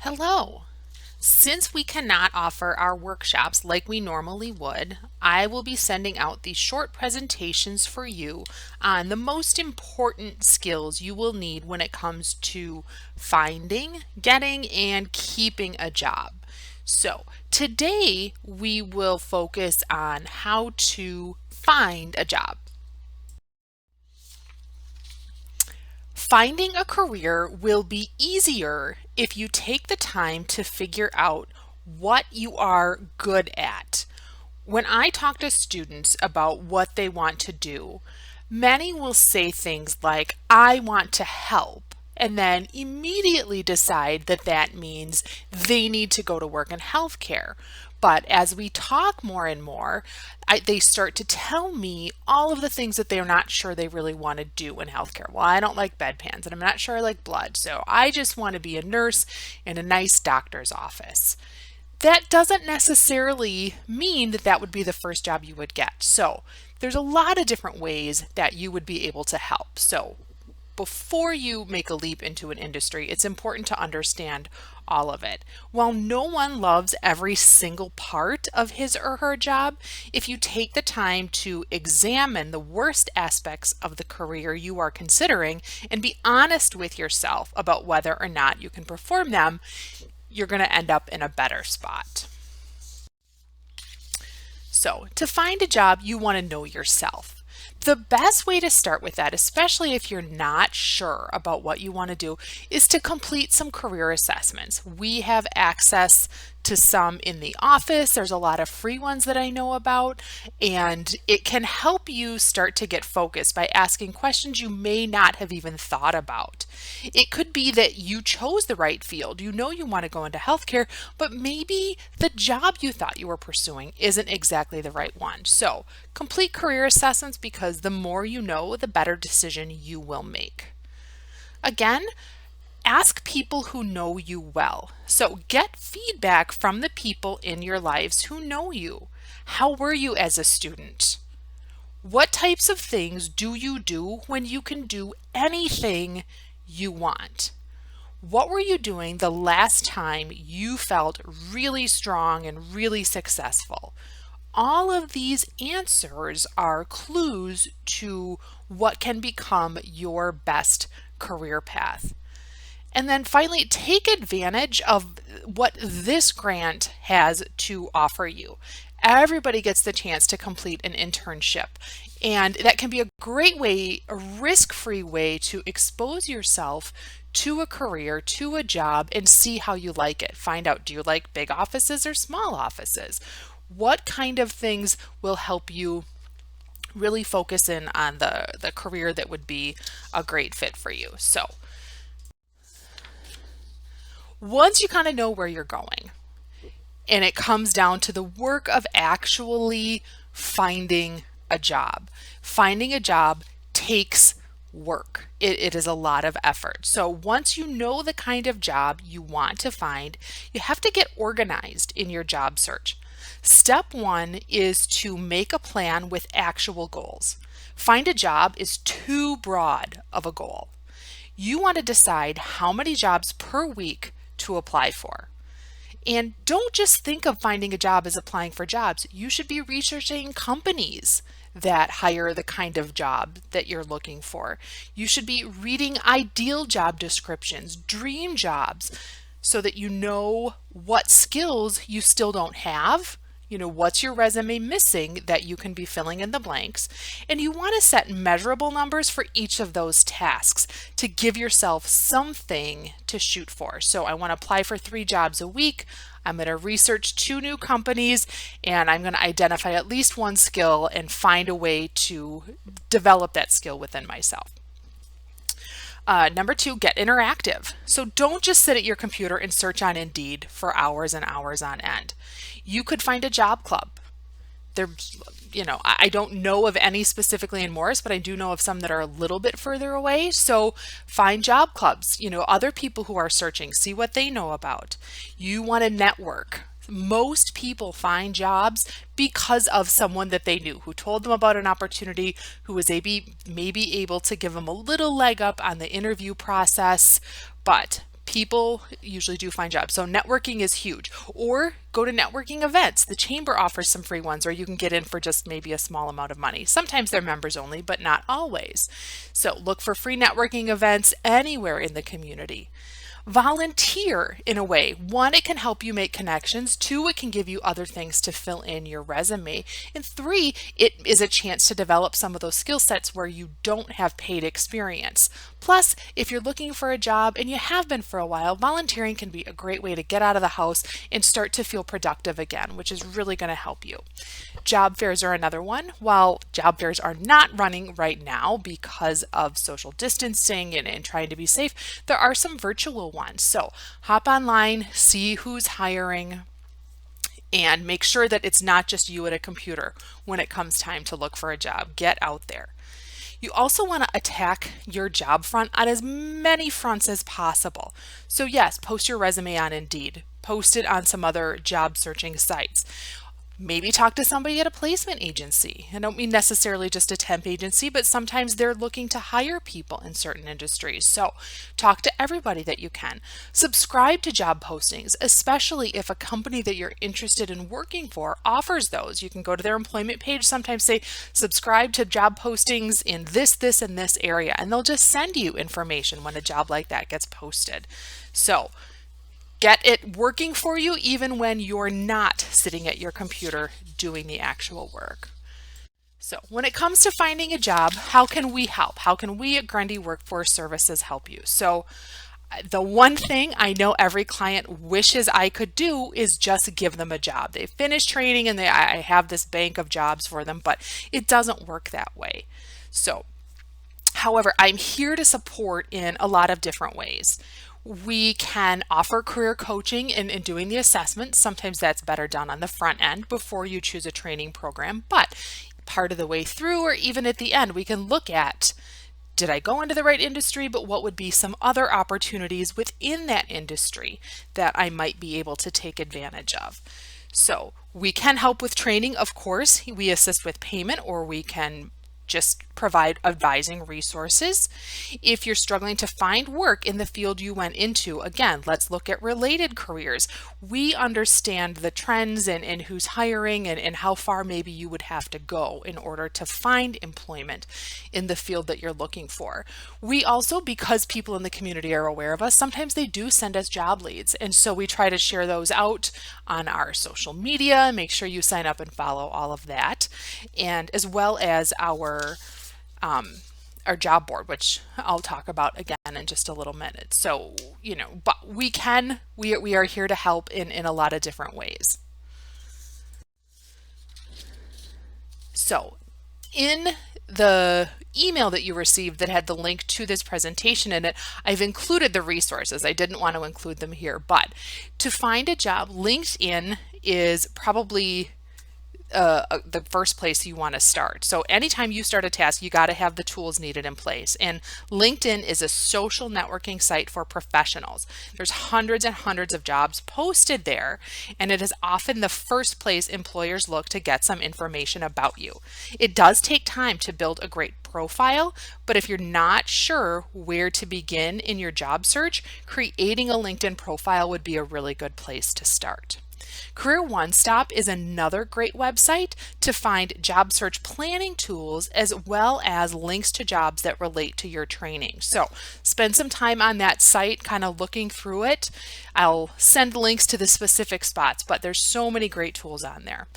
Hello. Since we cannot offer our workshops like we normally would, I will be sending out these short presentations for you on the most important skills you will need when it comes to finding, getting, and keeping a job. So today we will focus on how to find a job. Finding a career will be easier if you take the time to figure out what you are good at. When I talk to students about what they want to do, many will say things like, I want to help, and then immediately decide that that means they need to go to work in healthcare. But as we talk more and more, they start to tell me all of the things that they're not sure they really want to do in healthcare. Well, I don't like bedpans and I'm not sure I like blood, so I just want to be a nurse in a nice doctor's office. That doesn't necessarily mean that that would be the first job you would get. So there's a lot of different ways that you would be able to help. So before you make a leap into an industry, it's important to understand all of it. While no one loves every single part of his or her job, if you take the time to examine the worst aspects of the career you are considering and be honest with yourself about whether or not you can perform them, you're going to end up in a better spot. So, to find a job, you want to know yourself. The best way to start with that, especially if you're not sure about what you want to do, is to complete some career assessments. We have access to some in the office. There's a lot of free ones that I know about, and it can help you start to get focused by asking questions you may not have even thought about. It could be that you chose the right field. You know you want to go into healthcare, but maybe the job you thought you were pursuing isn't exactly the right one. So complete career assessments, because the more you know, the better decision you will make. Again, ask people who know you well. So get feedback from the people in your lives who know you. How were you as a student? What types of things do you do when you can do anything you want? What were you doing the last time you felt really strong and really successful? All of these answers are clues to what can become your best career path. And then finally, take advantage of what this grant has to offer you. Everybody gets the chance to complete an internship, and that can be a great way, a risk-free way to expose yourself to a career, to a job, and see how you like it. Find out, do you like big offices or small offices? What kind of things will help you really focus in on the career that would be a great fit for you? So once you kind of know where you're going, and it comes down to the work of actually finding a job. Finding a job takes work. It is a lot of effort. So once you know the kind of job you want to find, you have to get organized in your job search. Step one is to make a plan with actual goals. Find a job is too broad of a goal. You want to decide how many jobs per week to apply for. And don't just think of finding a job as applying for jobs. You should be researching companies that hire the kind of job that you're looking for. You should be reading ideal job descriptions, dream jobs, so that you know what skills you still don't have. You know, what's your resume missing that you can be filling in the blanks? And you want to set measurable numbers for each of those tasks to give yourself something to shoot for. So I want to apply for 3 jobs a week. I'm going to research 2 new companies, and I'm going to identify at least one skill and find a way to develop that skill within myself. Number 2, get interactive. So don't just sit at your computer and search on Indeed for hours and hours on end. You could find a job club. There's, I don't know of any specifically in Morris, but I do know of some that are a little bit further away. So find job clubs, other people who are searching, see what they know about. You want to network. Most people find jobs because of someone that they knew who told them about an opportunity, who was maybe able to give them a little leg up on the interview process. But people usually do find jobs. So networking is huge. Or go to networking events. The chamber offers some free ones, or you can get in for just maybe a small amount of money. Sometimes they're members only, but not always. So look for free networking events anywhere in the community. Volunteer in a way. One, it can help you make connections. Two, it can give you other things to fill in your resume. And three, it is a chance to develop some of those skill sets where you don't have paid experience. Plus, if you're looking for a job and you have been for a while, volunteering can be a great way to get out of the house and start to feel productive again, which is really going to help you. Job fairs are another one. While job fairs are not running right now because of social distancing and trying to be safe, there are some virtual ones. So hop online, see who's hiring, and make sure that it's not just you at a computer when it comes time to look for a job. Get out there. You also want to attack your job front on as many fronts as possible. So yes, post your resume on Indeed, post it on some other job searching sites. Maybe talk to somebody at a placement agency. I don't mean necessarily just a temp agency, but sometimes they're looking to hire people in certain industries. So talk to everybody that you can. Subscribe to job postings, especially if a company that you're interested in working for offers those. You can go to their employment page, sometimes say, subscribe to job postings in this, and this area, and they'll just send you information when a job like that gets posted. So get it working for you even when you're not sitting at your computer doing the actual work. So when it comes to finding a job, how can we help? How can we at Grundy Workforce Services help you? So the one thing I know every client wishes I could do is just give them a job. They finish training and I have this bank of jobs for them, but it doesn't work that way. So, however, I'm here to support in a lot of different ways. We can offer career coaching in doing the assessment. Sometimes that's better done on the front end before you choose a training program, but part of the way through or even at the end, we can look at, did I go into the right industry, but what would be some other opportunities within that industry that I might be able to take advantage of? So we can help with training, of course. We assist with payment, or we can just provide advising resources. If you're struggling to find work in the field you went into, again, let's look at related careers. We understand the trends and who's hiring and how far maybe you would have to go in order to find employment in the field that you're looking for. We also, because people in the community are aware of us, sometimes they do send us job leads. And so we try to share those out on our social media. Make sure you sign up and follow all of that. And as well as our job board, which I'll talk about again in just a little minute. So, but we are here to help in a lot of different ways. So in the email that you received that had the link to this presentation in it, I've included the resources. I didn't want to include them here, but to find a job, LinkedIn is probably the first place you want to start. So anytime you start a task, you got to have the tools needed in place. And LinkedIn is a social networking site for professionals. There's hundreds and hundreds of jobs posted there, and it is often the first place employers look to get some information about you. It does take time to build a great profile, but if you're not sure where to begin in your job search, creating a LinkedIn profile would be a really good place to start. Career One Stop is another great website to find job search planning tools as well as links to jobs that relate to your training. So spend some time on that site kind of looking through it. I'll send links to the specific spots, but there's so many great tools on there.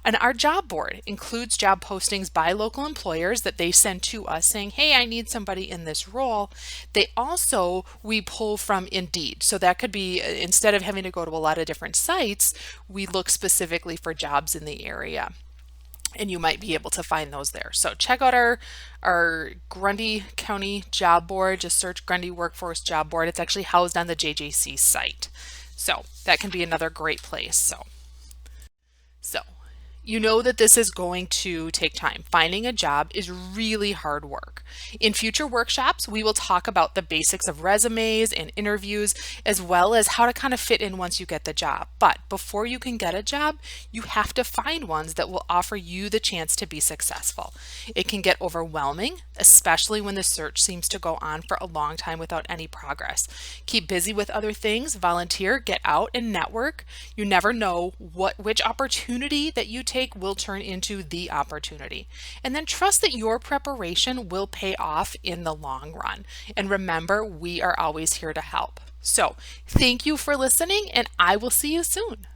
And our job board includes job postings by local employers that they send to us saying, hey, I need somebody in this role. We pull from Indeed. So that could be, instead of having to go to a lot of different sites, we look specifically for jobs in the area, and you might be able to find those there. So check out our Grundy County Job Board. Just search Grundy Workforce Job Board. It's actually housed on the JJC site. So that can be another great place. So You know that this is going to take time. Finding a job is really hard work. In future workshops, we will talk about the basics of resumes and interviews, as well as how to kind of fit in once you get the job. But before you can get a job, you have to find ones that will offer you the chance to be successful. It can get overwhelming, especially when the search seems to go on for a long time without any progress. Keep busy with other things, volunteer, get out and network. You never know which opportunity that you take will turn into the opportunity. And then trust that your preparation will pay off in the long run. And remember, we are always here to help. So, thank you for listening, and I will see you soon.